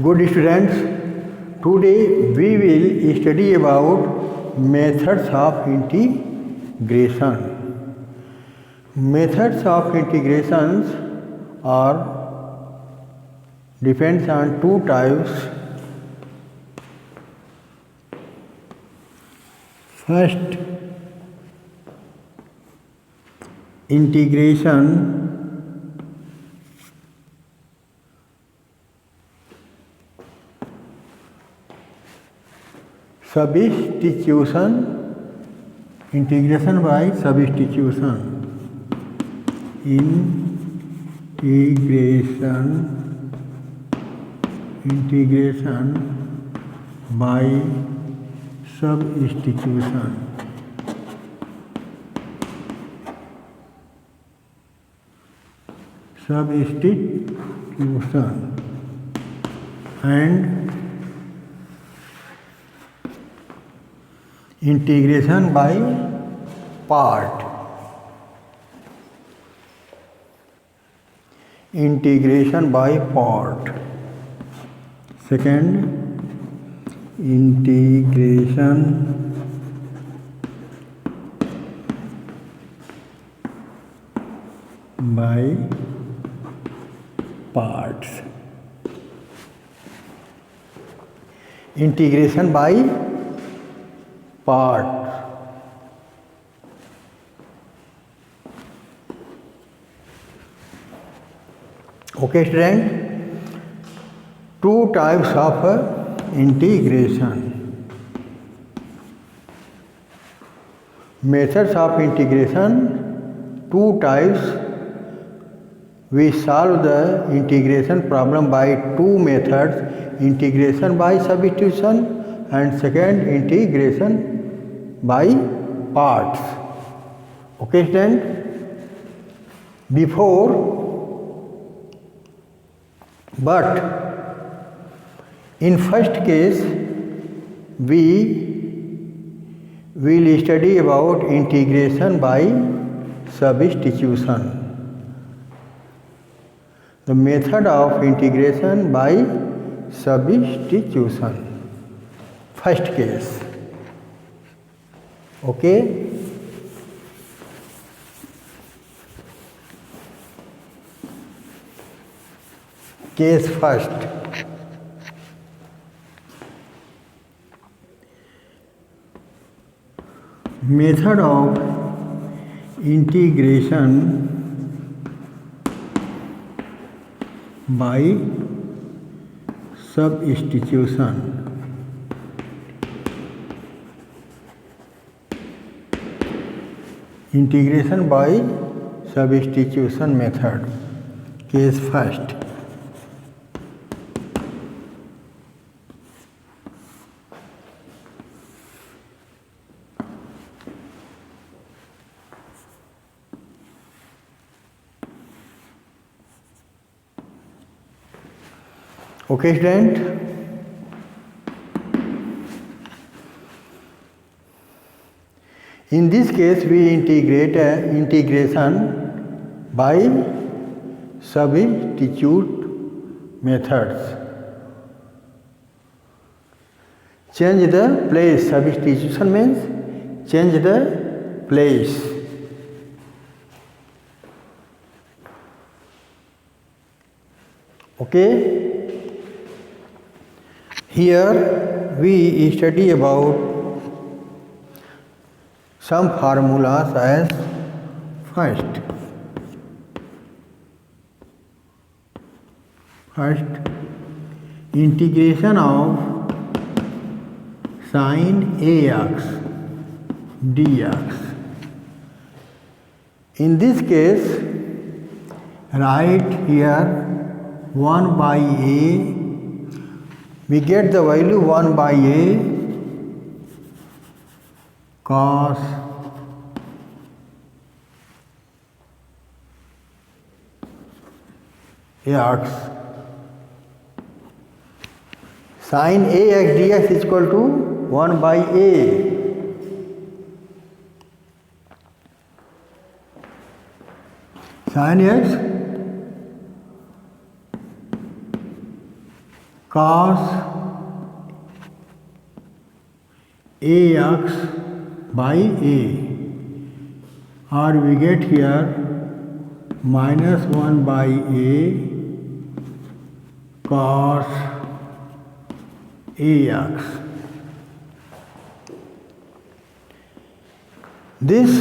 Good students, today we will study about methods of integration. Methods of integrations are depends on two types. First, integration substitution, integration by substitution, integration by substitution. And integration by part. Integration by part. Second, integration by parts. Integration by part. Okay, student. Two types of integration. Methods of integration, two types. We solve the integration problem by two methods, integration by substitution and second, integration by parts. Okay, student? But in first case, we will study about integration by substitution. The method of integration by substitution. First case. Okay. Case first. Method of integration by substitution. Integration by substitution method. Case first. Okay, student. In this case, we integrate integration by substitute methods. Change the place. Substitution means change the place. Okay. Here we study about some formulas as first integration of sin ax dx. In this case, write here 1 by a. We get the value 1 by a cos ax. Sin ax dx is equal to 1 by a. Sin x cos ax by a, or we get here minus 1 by a cos ax. This,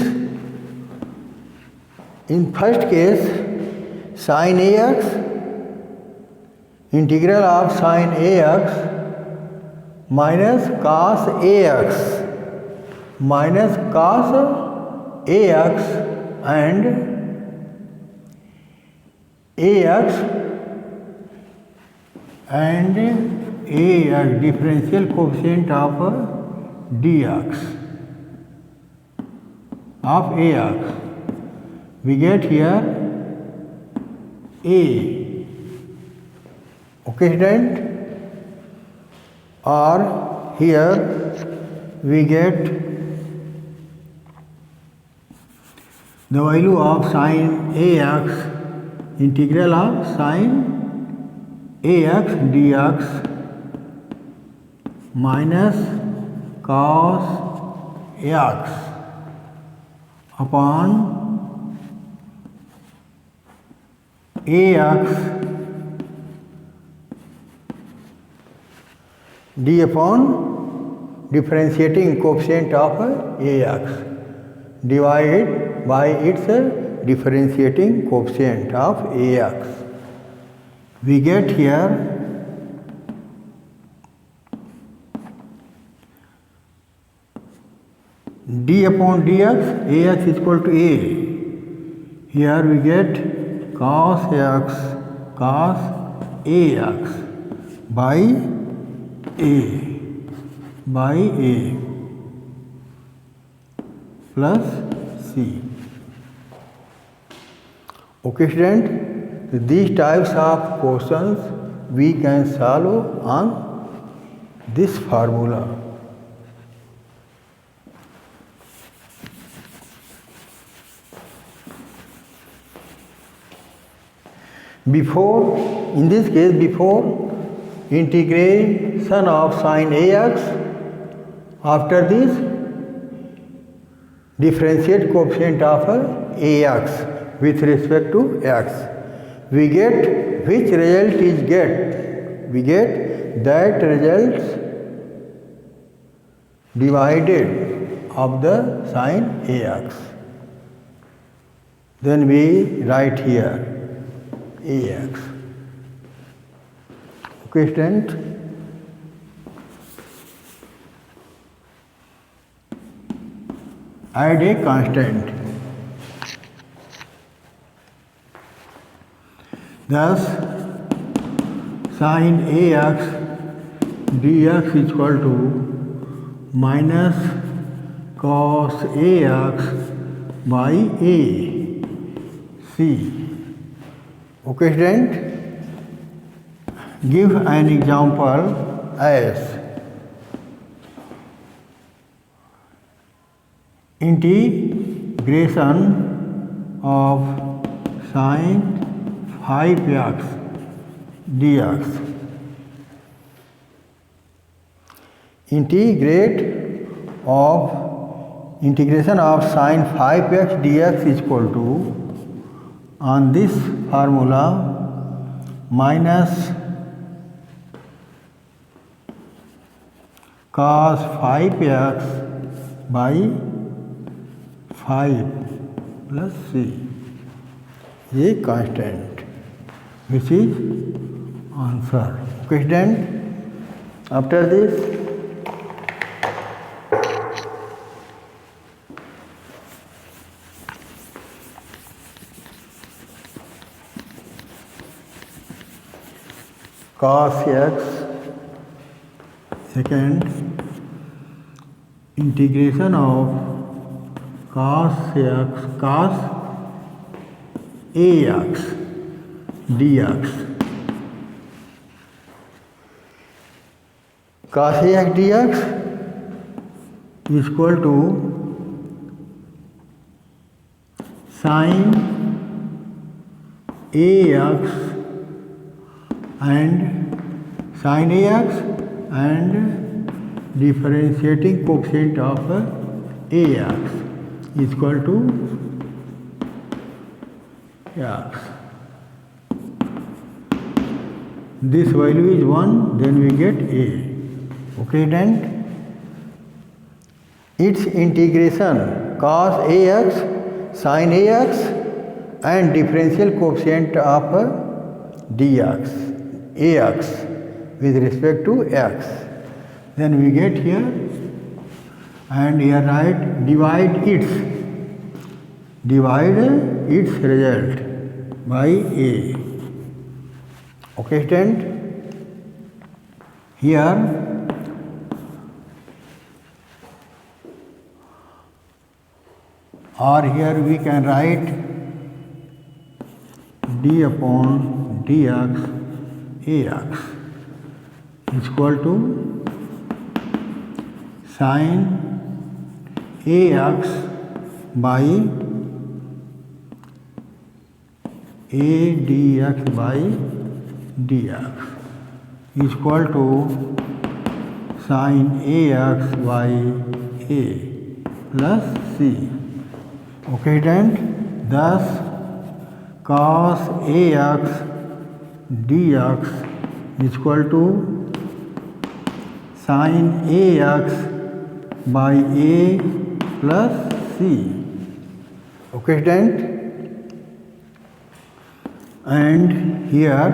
in first case, sin ax, integral of sin ax minus cos ax minus cos ax and ax differential coefficient of dx of ax. We get here a. Okay, student? Or here we get the value of sin ax, integral of sin ax dx minus cos ax upon ax d upon differentiating coefficient of ax divided by its differentiating coefficient of ax. We get here d upon dx, ax is equal to a. Here we get cos ax by a plus c. Okay, student, these types of questions we can solve on this formula. Before, in this case, before integration of sin ax, after this differentiate coefficient of ax with respect to x, we get which result is get? We get that results divided of the sin ax. Then we write here ax. Okay, student? Add a constant. Thus, sin ax dx is equal to minus cos ax by a c. Okay, student? Give an example as integration of sin 5x dx. Integration of sin 5x dx is equal to, on this formula, minus cos 5x by 5 plus c, a constant, which is answer. Okay, student? After this, cos x, second, integration of cos ax dx. Cos ax dx is equal to sin ax and sin ax and differentiating coefficient of ax is equal to x. This value is 1, then we get a. Okay, then its integration cos ax sin ax and differential coefficient of dx ax with respect to x. Then we get here, and here write divide its result by a. Okay, student, here or here we can write d upon dx ax is equal to sin ax by a dx by dx is equal to sin ax by a plus c. Okay, then thus cos ax dx is equal to sin ax by a plus c. Okay, then, and here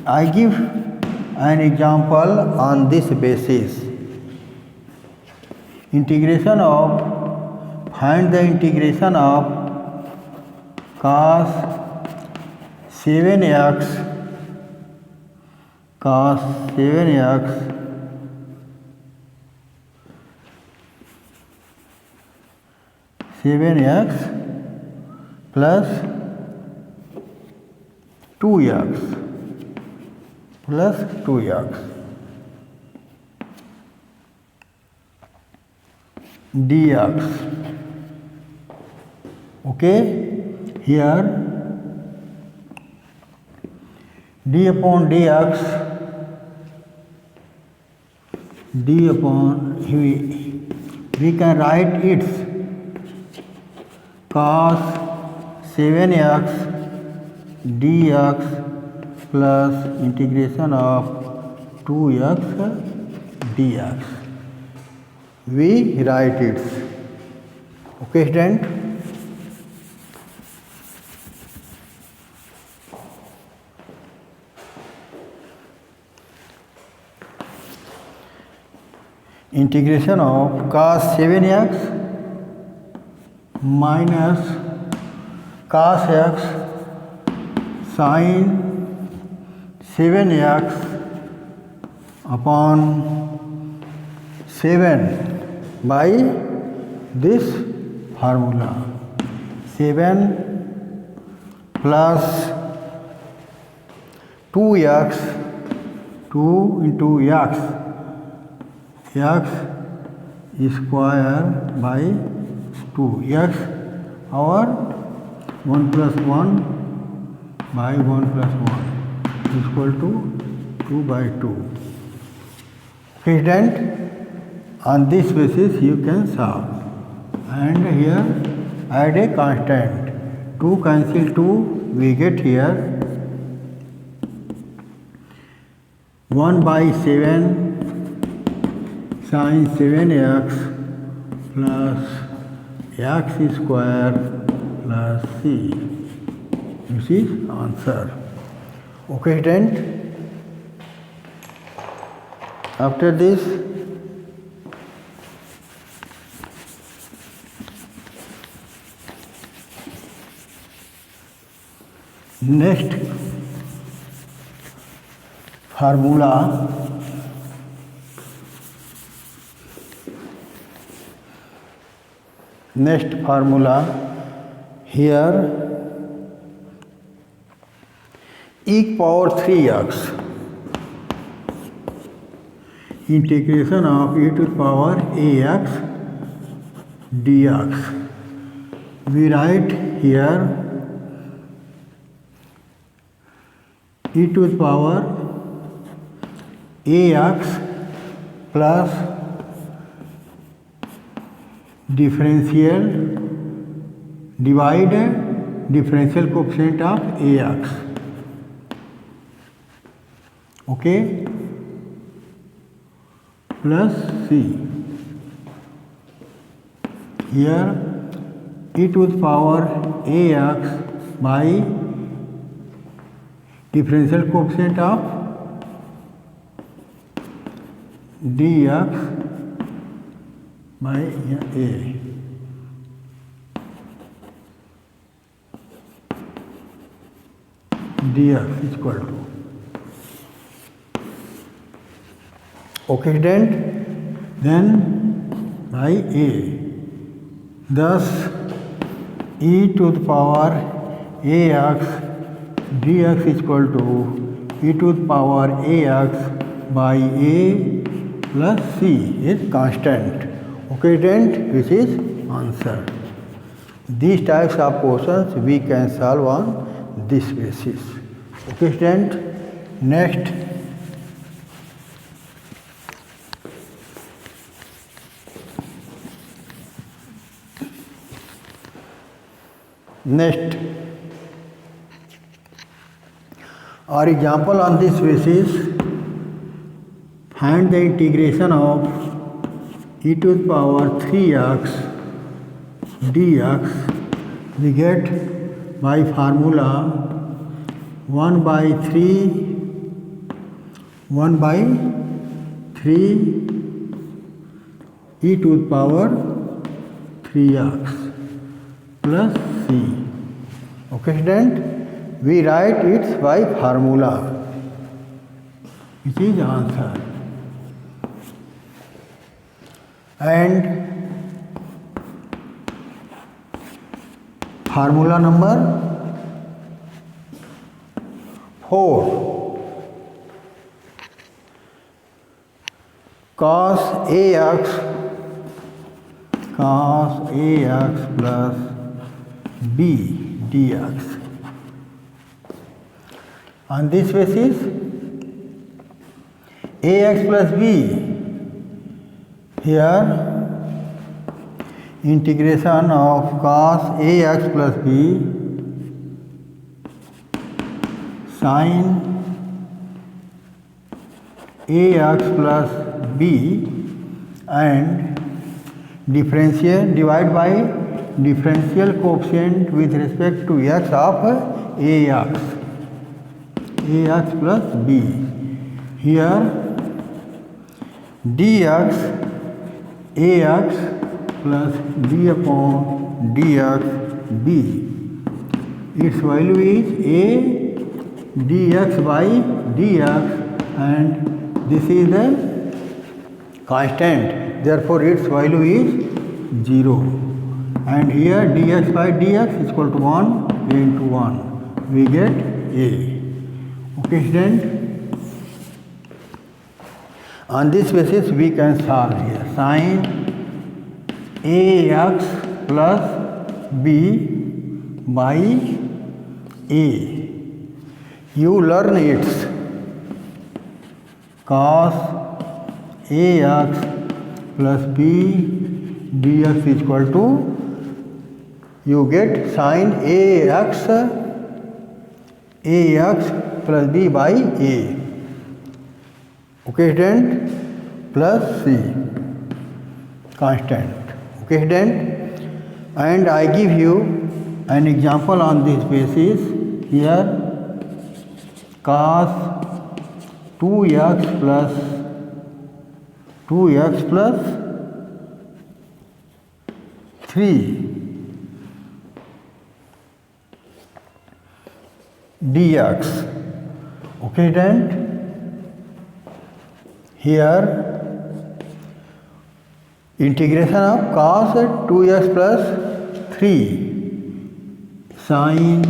I give an example on this basis. Find the integration of cos 7x plus 2x dx. Okay, here d upon dx we can write its cos 7x dx plus integration of 2x dx. We write it. Okay, student. Integration of cos 7x minus cos x sin 7x upon 7 by this formula 7 plus 2x 2 into x square by 2 x or 1 plus 1 by 1 plus 1 is equal to 2 by 2. Student, on this basis you can solve, and here add a constant. 2 cancel 2, we get here 1 by 7 sin 7x plus x square plus c. This is answer. Okay, student. After this, next formula here e power 3x integration of e to the power ax dx. We write here e to the power ax plus differential divide differential coefficient of ax. Okay, plus c. Here e to the power ax by differential coefficient of dx by a. dx is equal to, okay student, then by a. Thus e to the power ax dx is equal to e to the power ax by a plus c is constant. Okay student, which is answer. These types of questions we can solve on this basis. Okay student, next our example on this basis. Find the integration of e to the power 3x dx. We get by formula 1 by 3 e to the power 3x plus c. Okay student, we write it by formula, which is answer. And formula number 4, cos ax plus b dx. On this basis, ax plus b, here integration of cos ax plus b sin ax plus b and differential divide by differential coefficient with respect to x of ax plus b. Here dx ax plus b upon dx b. Its value is a dx by dx and this is the constant. Therefore, its value is 0. And here dx by dx is equal to 1, a into 1. We get a. Okay student, on this basis we can solve here. Sin ax plus b by a. You learn its cos ax plus b dx is equal to, you get sin ax plus b by a. Okay student, plus c constant. Okay student, and I give you an example on this basis. Here cos 2x plus 3 dx. Okay then, here integration of cos 2x plus 3 sin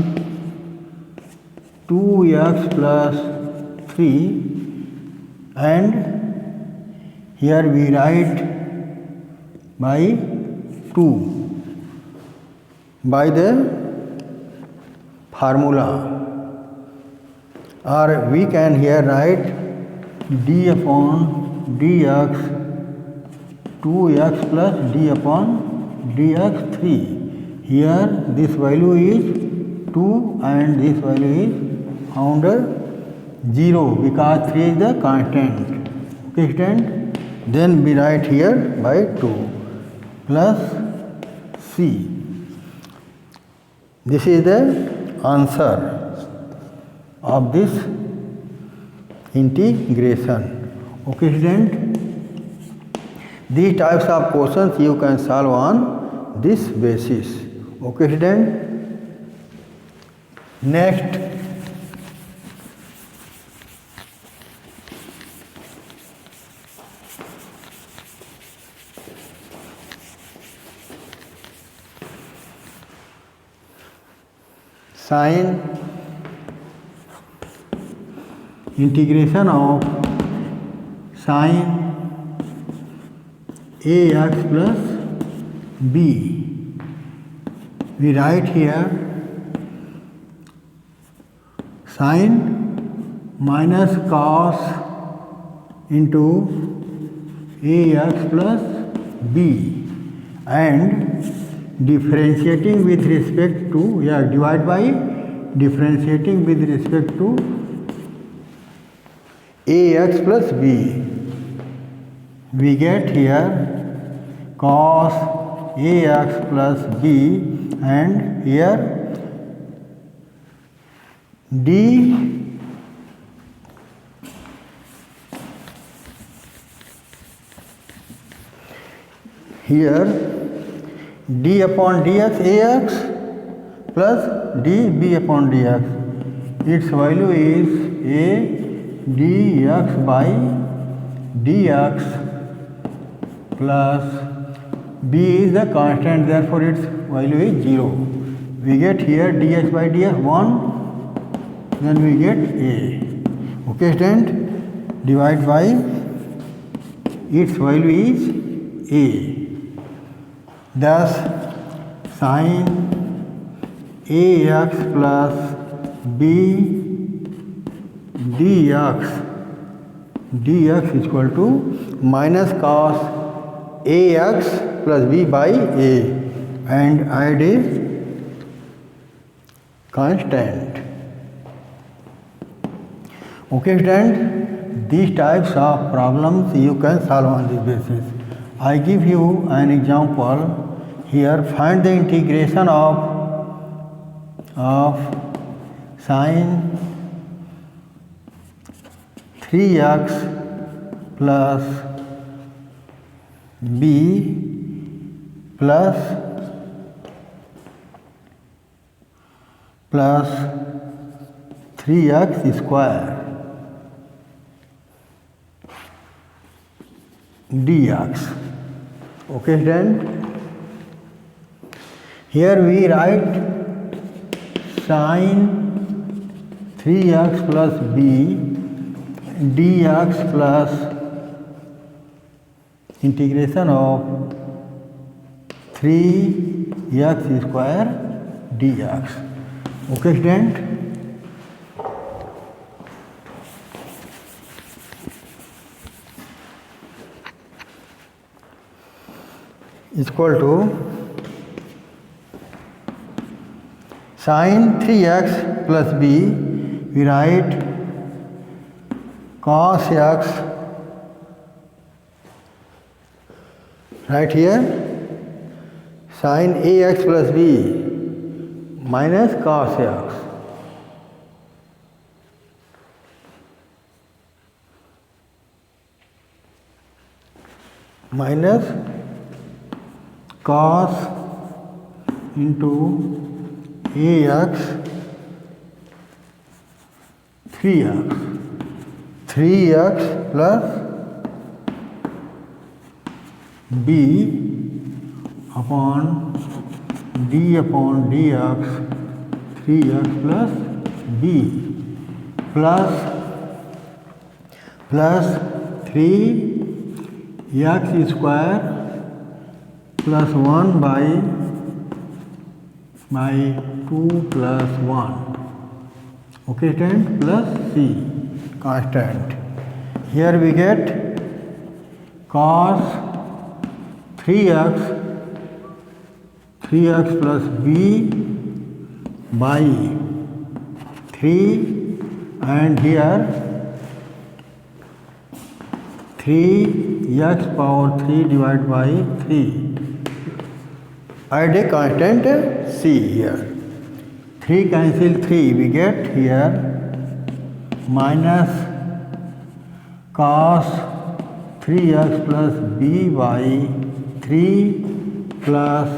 2x plus 3 and here we write by 2 by the formula, or we can here write d upon dx 2x plus d upon dx 3. Here this value is 2 and this value is found 0 because 3 is the constant. Okay, student? Then we write here by 2 plus c. This is the answer of this integration. Okay, student? These types of questions you can solve on this basis. Okay, student? Next, sine integration of sine ax plus b. We write here sine minus cos into ax plus b and differentiating with respect to divide by differentiating with respect to ax plus b. We get here cos ax plus b and here d here d upon dx ax plus db upon dx. Its value is a dx by dx plus b is the constant, therefore its value is 0. We get here dx by dx 1, then we get a. Okay, student? Divide by its value is a. Thus sine ax plus b dx is equal to minus cos ax plus b by a and add a constant. Okay, student? These types of problems you can solve on this basis. I give you an example here. Find the integration of sine 3x plus b plus 3x square dx. Okay, then here we write sine 3x plus b dx plus integration of 3x square dx. Okay, student? Is equal to sine 3x plus b, we write cos x, right here sine ax plus b minus cos x minus cos into ax 3x plus b upon d upon dx 3x plus b plus 3x square plus 1 by 2 plus 1. Okay, student? Plus c constant. here we get cos 3x plus b by 3, and here 3x power 3 divided by 3. Add a constant c here. 3 cancel 3, we get here minus cos 3x plus b by 3 plus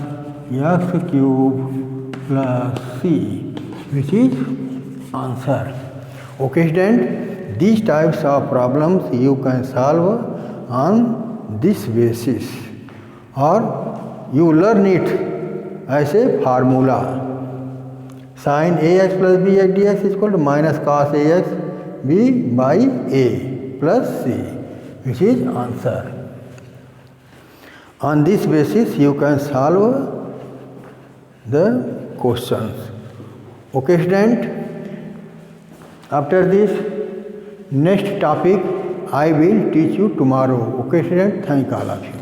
x cube plus c, which is answer. Okay student, these types of problems you can solve on this basis, or you learn it as a formula. Sin ax plus bx dx is equal to minus cos ax b by a plus c, which is answer. On this basis you can solve the questions. Okay student, after this next topic I will teach you tomorrow. Okay student, thank all of you.